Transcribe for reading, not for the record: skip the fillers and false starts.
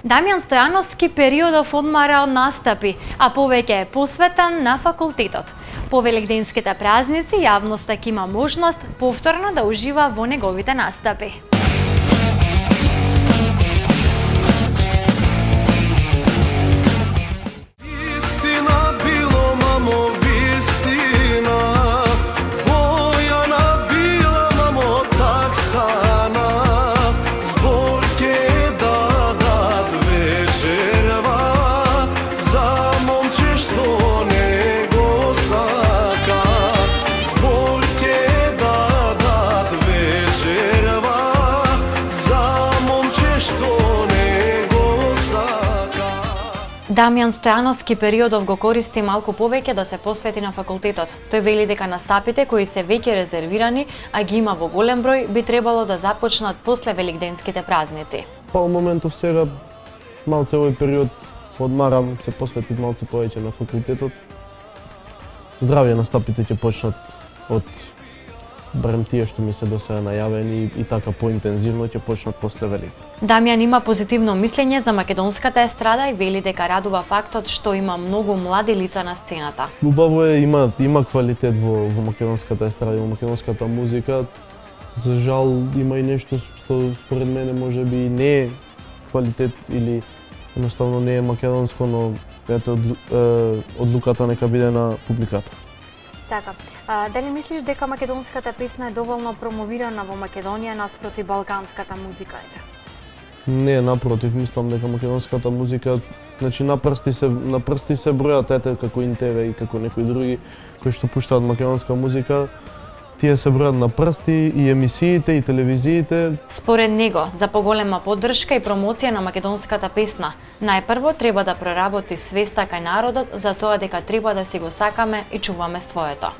Дамјан Стојановски периодов одмара од настапи, а повеќе е посветен на факултетот. По великденските празници јавноста ќе има можност повторно да ужива во неговите настапи. Дамјан Стојановски периодов го користи малку повеќе да се посвети на факултетот. Тој вели дека настапите кои се веќе резервирани, а ги има во голем број, би требало да започнат после великденските празници. Па моментов сега малце овој период одмарам, се посветив малце повеќе на факултетот. Здравје настапите ќе почнат од барем тие што ми се до сега најавени и така поинтензивно ќе почнат после Велик. Дамјан има позитивно мислење за македонската естрада и вели дека радува фактот што има многу млади лица на сцената. Убаво е, има квалитет во македонската естрада, во македонската музика. За жал има и нешто што според мене можеби не е квалитет или едноставно не е македонско, но ето одлуката нека биде на публиката. Така. Дали мислиш дека македонската песна е доволно промовирана во Македонија наспроти балканската музика? Не, напротив, мислам дека македонската музика, значи на прсти се бројат ете како НТВ и како некои други кои што пуштаат македонска музика. Тие се бројат на прсти и емисиите и телевизиите. Според него, за поголема поддршка и промоција на македонската песна, најпрво треба да проработи свеста кај народот за тоа дека треба да си го сакаме и чуваме своето.